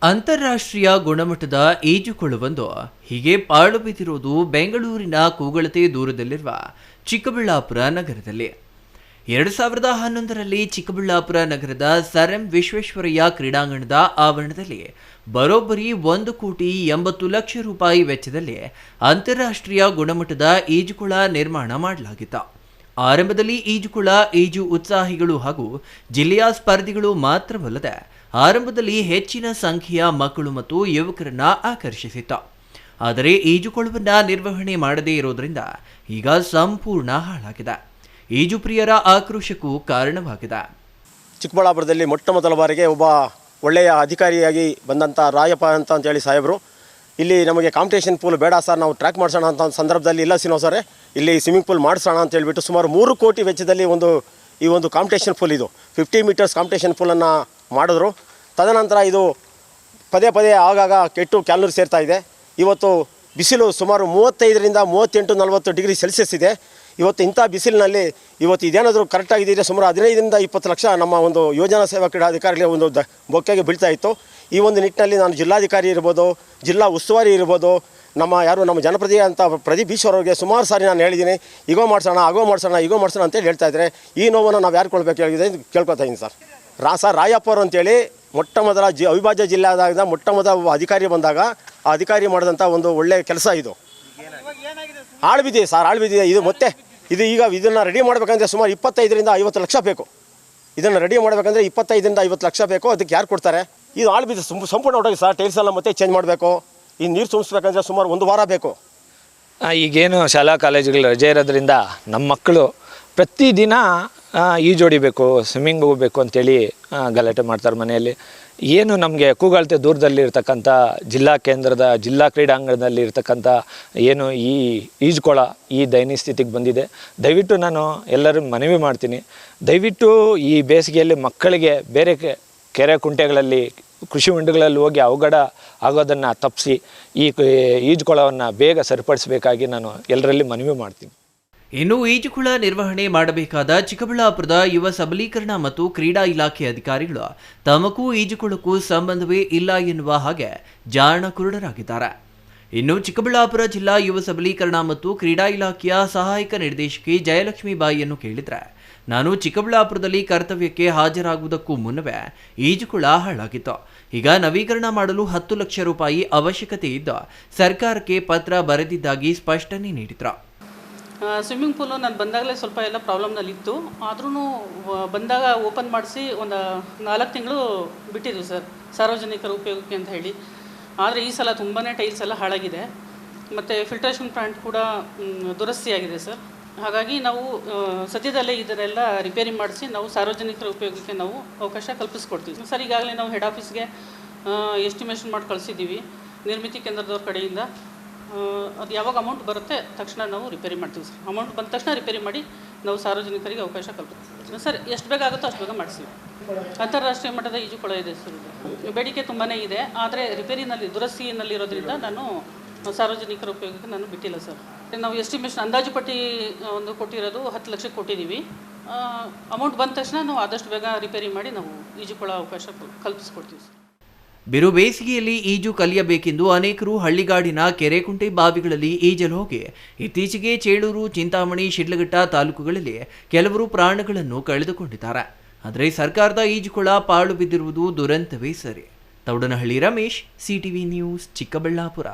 ಅಂತಾರಾಷ್ಟ್ರೀಯ ಗುಣಮಟ್ಟದ ಈಜುಕೊಳವೊಂದು ಹೀಗೆ ಪಾಳು ಬಿದ್ದಿರುವುದು ಬೆಂಗಳೂರಿನ ಕೂಗಳತೆ ದೂರದಲ್ಲಿರುವ ಚಿಕ್ಕಬಳ್ಳಾಪುರ ನಗರದಲ್ಲಿ. 2011ರಲ್ಲಿ ಚಿಕ್ಕಬಳ್ಳಾಪುರ ನಗರದ ಸರ್ ಎಂ ವಿಶ್ವೇಶ್ವರಯ್ಯ ಕ್ರೀಡಾಂಗಣದ ಆವರಣದಲ್ಲಿ ಬರೋಬ್ಬರಿ 1,80,00,000 ರೂಪಾಯಿ ವೆಚ್ಚದಲ್ಲಿ ಅಂತಾರಾಷ್ಟ್ರೀಯ ಗುಣಮಟ್ಟದ ಈಜುಕೊಳ ನಿರ್ಮಾಣ ಮಾಡಲಾಗಿತ್ತು. ಆರಂಭದಲ್ಲಿ ಈಜುಕೊಳ ಈಜು ಉತ್ಸಾಹಿಗಳು ಹಾಗೂ ಜಿಲ್ಲೆಯ ಸ್ಪರ್ಧಿಗಳು ಮಾತ್ರವಲ್ಲದೆ ಆರಂಭದಲ್ಲಿ ಹೆಚ್ಚಿನ ಸಂಖ್ಯೆಯ ಮಕ್ಕಳು ಮತ್ತು ಯುವಕರನ್ನ ಆಕರ್ಷಿಸಿತ್ತು. ಆದರೆ ಈಜುಕೊಳವನ್ನ ನಿರ್ವಹಣೆ ಮಾಡದೇ ಇರೋದ್ರಿಂದ ಈಗ ಸಂಪೂರ್ಣ ಹಾಳಾಗಿದೆ. ಈಜು ಪ್ರಿಯರ ಆಕ್ರೋಶಕ್ಕೂ ಕಾರಣವಾಗಿದೆ. ಚಿಕ್ಕಬಳ್ಳಾಪುರದಲ್ಲಿ ಮೊಟ್ಟ ಮೊದಲ ಬಾರಿಗೆ ಒಬ್ಬ ಒಳ್ಳೆಯ ಅಧಿಕಾರಿಯಾಗಿ ಬಂದಂಥ ರಾಯಪ್ಪ ಅಂತ ಹೇಳಿ ಸಾಹೇಬರು ಇಲ್ಲಿ ನಮಗೆ ಕಾಂಪಿಟೇಷನ್ ಪೂಲ್ ಬೇಡ ಸರ್, ನಾವು ಟ್ರ್ಯಾಕ್ ಮಾಡಿಸೋಣ ಅಂತ ಒಂದು ಸಂದರ್ಭದಲ್ಲಿ ಇಲ್ಲ ಸರ್ ಇಲ್ಲಿ ಸ್ವಿಮ್ಮಿಂಗ್ ಪೂಲ್ ಮಾಡಿಸೋಣ ಅಂತ ಹೇಳ್ಬಿಟ್ಟು ಸುಮಾರು 3 ಕೋಟಿ ವೆಚ್ಚದಲ್ಲಿ ಈ ಒಂದು ಕಾಂಪಿಟೇಷನ್ ಪೂಲ್ ಇದು 50 ಮೀಟರ್ಸ್ ಕಾಂಪಿಟೇಷನ್ ಪೂಲನ್ನು ಮಾಡಿದ್ರು. ತದನಂತರ ಇದು ಪದೇ ಪದೇ ಆಗಾಗ ಕೆಟ್ಟು ಕ್ಯಾಲೂರಿ ಸೇರ್ತಾ ಇದೆ. ಇವತ್ತು ಬಿಸಿಲು ಸುಮಾರು 35ರಿಂದ 38-40 ಡಿಗ್ರಿ ಸೆಲ್ಸಿಯಸ್ ಇದೆ. ಇವತ್ತು ಇಂಥ ಬಿಸಿಲಿನಲ್ಲಿ ಇವತ್ತು ಇದೇನಾದರೂ ಕರೆಕ್ಟಾಗಿದ್ದರೆ ಸುಮಾರು 15ರಿಂದ 20 ಲಕ್ಷ ನಮ್ಮ ಒಂದು ಯೋಜನಾ ಸೇವಾ ಕ್ರೀಡಾಧಿಕಾರಿಗಳಿಗೆ ಒಂದು ಬೊಕ್ಕೆಗೆ ಬೀಳ್ತಾ ಇತ್ತು. ಈ ಒಂದು ನಿಟ್ಟಿನಲ್ಲಿ ನಾನು ಜಿಲ್ಲಾಧಿಕಾರಿ ಇರ್ಬೋದು, ಜಿಲ್ಲಾ ಉಸ್ತುವಾರಿ ಇರ್ಬೋದು, ನಮ್ಮ ಜನಪ್ರತಿನಿಧಿ ಅಂತ ಪ್ರದೀಪ್ ಈಶ್ವರ್ ಅವರಿಗೆ ಸುಮಾರು ಸಾರಿ ನಾನು ಹೇಳಿದ್ದೀನಿ, ಈಗೋ ಮಾಡಿಸೋಣ ಅಂತೇಳಿ ಹೇಳ್ತಾ ಇದ್ದಾರೆ. ಈ ನೋವನ್ನು ನಾವು ಯಾರು ಕೊಡಬೇಕು ಕೇಳ್ಕೊತಾ ಇದ್ದೀನಿ ಸರ್. ರಾಯಪ್ಪ ಅವರು ಅಂತೇಳಿ ಮೊಟ್ಟ ಮೊದಲ ಅವಿಭಾಜ್ಯ ಜಿಲ್ಲೆಯಾದಾಗ ಮೊಟ್ಟ ಮೊದಲ ಅಧಿಕಾರಿ ಬಂದಾಗ ಆ ಅಧಿಕಾರಿ ಮಾಡಿದಂಥ ಒಂದು ಒಳ್ಳೆಯ ಕೆಲಸ ಇದು. ಹಾಳುಬಿದ್ದಿದೆ ಸರ್, ಹಾಳುಬಿದ್ದಿದೆ. ಇದು ಮತ್ತೆ ಇದನ್ನು ರೆಡಿ ಮಾಡಬೇಕಂದ್ರೆ ಸುಮಾರು 25ರಿಂದ 50 ಲಕ್ಷ ಬೇಕು. ಇದನ್ನು ರೆಡಿ ಮಾಡಬೇಕಂದ್ರೆ 25ರಿಂದ 50 ಲಕ್ಷ ಬೇಕು. ಅದಕ್ಕೆ ಯಾರು ಕೊಡ್ತಾರೆ? ಇದು ಹಾಳುಬಿದ್ದಿದೆ, ಸಂಪೂರ್ಣ ಹೊರಟೋಗಿ ಸರ್. ಟೈಲ್ಸ್ ಎಲ್ಲ ಮತ್ತೆ ಚೇಂಜ್ ಮಾಡಬೇಕು. ಈ ನೀರು ತುಂಬಿಸ್ಬೇಕಂದ್ರೆ ಸುಮಾರು 1 ವಾರ ಬೇಕು. ಈಗೇನು ಶಾಲಾ ಕಾಲೇಜುಗಳು ರಜೆ ಇರೋದ್ರಿಂದ ನಮ್ಮ ಮಕ್ಕಳು ಪ್ರತಿದಿನ ಈಜೊಡಿಬೇಕು, ಸ್ವಿಮ್ಮಿಂಗ್ ಹೋಗಬೇಕು ಅಂತೇಳಿ ಗಲಾಟೆ ಮಾಡ್ತಾರೆ ಮನೆಯಲ್ಲಿ. ಏನು ನಮಗೆ ಕೂಗಳತೆ ದೂರದಲ್ಲಿರ್ತಕ್ಕಂಥ ಜಿಲ್ಲಾ ಕೇಂದ್ರದ ಜಿಲ್ಲಾ ಕ್ರೀಡಾಂಗಣದಲ್ಲಿ ಇರ್ತಕ್ಕಂಥ ಏನು ಈ ಈಜುಕೊಳ ಈ ದಯನೀಯ ಸ್ಥಿತಿಗೆ ಬಂದಿದೆ. ದಯವಿಟ್ಟು ನಾನು ಎಲ್ಲರೂ ಮನವಿ ಮಾಡ್ತೀನಿ, ದಯವಿಟ್ಟು ಈ ಬೇಸಿಗೆಯಲ್ಲಿ ಮಕ್ಕಳಿಗೆ ಬೇರೆ ಕೆರೆ ಕುಂಟೆಗಳಲ್ಲಿ ಕೃಷಿ ಹೊಂಡಗಳಲ್ಲಿ ಹೋಗಿ ಅವಘಡ ಆಗೋದನ್ನು ತಪ್ಪಿಸಿ ಈ ಈಜುಕೊಳವನ್ನು ಬೇಗ ಸರಿಪಡಿಸಬೇಕಾಗಿ ನಾನು ಎಲ್ಲರಲ್ಲಿ ಮನವಿ ಮಾಡ್ತೀನಿ. ಇನ್ನು ಈಜುಕೊಳ ನಿರ್ವಹಣೆ ಮಾಡಬೇಕಾದ ಚಿಕ್ಕಬಳ್ಳಾಪುರದ ಯುವ ಸಬಲೀಕರಣ ಮತ್ತು ಕ್ರೀಡಾ ಇಲಾಖೆ ಅಧಿಕಾರಿಗಳು ತಮಗೂ ಈಜುಕೊಳಕ್ಕೂ ಸಂಬಂಧವೇ ಇಲ್ಲ ಎನ್ನುವ ಹಾಗೆ ಜಾಣ ಕುರುಡರಾಗಿದ್ದಾರೆ. ಇನ್ನು ಚಿಕ್ಕಬಳ್ಳಾಪುರ ಜಿಲ್ಲಾ ಯುವ ಸಬಲೀಕರಣ ಮತ್ತು ಕ್ರೀಡಾ ಇಲಾಖೆಯ ಸಹಾಯಕ ನಿರ್ದೇಶಕಿ ಜಯಲಕ್ಷ್ಮಿ ಬಾಯಿಯನ್ನು ಕೇಳಿದರೆ, ನಾನು ಚಿಕ್ಕಬಳ್ಳಾಪುರದಲ್ಲಿ ಕರ್ತವ್ಯಕ್ಕೆ ಹಾಜರಾಗುವುದಕ್ಕೂ ಮುನ್ನವೇ ಈಜುಕೊಳ ಹಾಳಾಗಿತ್ತು. ಈಗ ನವೀಕರಣ ಮಾಡಲು 10 ಲಕ್ಷ ರೂಪಾಯಿ ಅವಶ್ಯಕತೆ ಇದ್ದು ಸರ್ಕಾರಕ್ಕೆ ಪತ್ರ ಬರೆದಿದ್ದಾಗಿ ಸ್ಪಷ್ಟನೆ ನೀಡಿದ್ರು. ಸ್ವಿಮ್ಮಿಂಗ್ ಪೂಲು ನಾನು ಬಂದಾಗಲೇ ಸ್ವಲ್ಪ ಎಲ್ಲ ಪ್ರಾಬ್ಲಮ್ನಲ್ಲಿತ್ತು. ಆದ್ರೂ ಬಂದಾಗ ಓಪನ್ ಮಾಡಿಸಿ ಒಂದು 4 ತಿಂಗಳು ಬಿಟ್ಟಿದ್ವಿ ಸರ್, ಸಾರ್ವಜನಿಕರ ಉಪಯೋಗಕ್ಕೆ ಅಂತ ಹೇಳಿ. ಆದರೆ ಈ ಸಲ ತುಂಬಾ ಟೈಲ್ಸ್ ಎಲ್ಲ ಹಾಳಾಗಿದೆ ಮತ್ತು ಫಿಲ್ಟ್ರೇಷನ್ ಪ್ಲಾಂಟ್ ಕೂಡ ದುರಸ್ತಿಯಾಗಿದೆ ಸರ್. ಹಾಗಾಗಿ ನಾವು ಸದ್ಯದಲ್ಲೇ ಇದನ್ನೆಲ್ಲ ರಿಪೇರಿ ಮಾಡಿಸಿ ನಾವು ಸಾರ್ವಜನಿಕರ ಉಪಯೋಗಕ್ಕೆ ನಾವು ಅವಕಾಶ ಕಲ್ಪಿಸ್ಕೊಡ್ತೀವಿ ಸರ್. ಈಗಾಗಲೇ ನಾವು ಹೆಡ್ ಆಫೀಸ್ಗೆ ಎಸ್ಟಿಮೇಷನ್ ಮಾಡಿ ಕಳಿಸಿದ್ದೀವಿ ನಿರ್ಮಿತಿ ಕೇಂದ್ರದವ್ರ ಕಡೆಯಿಂದ. ಅದು ಯಾವಾಗ ಅಮೌಂಟ್ ಬರುತ್ತೆ ತಕ್ಷಣ ನಾವು ರಿಪೇರಿ ಮಾಡ್ತೀವಿ ಸರ್. ಅಮೌಂಟ್ ಬಂದ ತಕ್ಷಣ ರಿಪೇರಿ ಮಾಡಿ ನಾವು ಸಾರ್ವಜನಿಕರಿಗೆ ಅವಕಾಶ ಕಲ್ಪಿಸ್ತೀವಿ ಸರ್. ಎಷ್ಟು ಬೇಗ ಆಗುತ್ತೋ ಅಷ್ಟು ಬೇಗ ಮಾಡಿಸ್ತೀವಿ. ಅಂತಾರಾಷ್ಟ್ರೀಯ ಮಟ್ಟದ ಈಜುಕೊಳ ಇದೆ ಸರ್. ಬೇಡಿಕೆ ತುಂಬಾ ಇದೆ, ಆದರೆ ದುರಸ್ತಿನಲ್ಲಿರೋದ್ರಿಂದ ನಾನು ಸಾರ್ವಜನಿಕರ ಉಪಯೋಗಕ್ಕೆ ನಾನು ಬಿಟ್ಟಿಲ್ಲ ಸರ್. ನಾವು ಎಸ್ಟಿಮೇಷನ್ ಅಂದಾಜು ಪಟ್ಟಿ ಒಂದು ಕೊಟ್ಟಿರೋದು 10 ಲಕ್ಷಕ್ಕೆ ಕೊಟ್ಟಿದ್ದೀವಿ. ಅಮೌಂಟ್ ಬಂದ ತಕ್ಷಣ ನಾವು ಆದಷ್ಟು ಬೇಗ ರಿಪೇರಿ ಮಾಡಿ ನಾವು ಈಜುಕೊಳ ಅವಕಾಶ ಕಲ್ಪಿಸ್ಕೊಡ್ತೀವಿ ಸರ್. ಬಿರು ಬೇಸಿಗೆಯಲ್ಲಿ ಈಜು ಕಲಿಯಬೇಕೆಂದು ಅನೇಕರು ಹಳ್ಳಿಗಾಡಿನ ಕೆರೆಕುಂಟೆ ಬಾವಿಗಳಲ್ಲಿ ಈಜಲು ಹೋಗಿ ಇತ್ತೀಚೆಗೆ ಚೇಳೂರು, ಚಿಂತಾಮಣಿ, ಶಿಡ್ಲಘಟ್ಟ ತಾಲೂಕುಗಳಲ್ಲಿ ಕೆಲವರು ಪ್ರಾಣಗಳನ್ನು ಕಳೆದುಕೊಂಡಿದ್ದಾರೆ. ಆದರೆ ಸರ್ಕಾರದ ಈಜುಕೊಳ ಪಾಳು ಬಿದ್ದಿರುವುದು ದುರಂತವೇ ಸರಿ. Thoudanahalli Ramesh, CTV news, Chikkaballapur.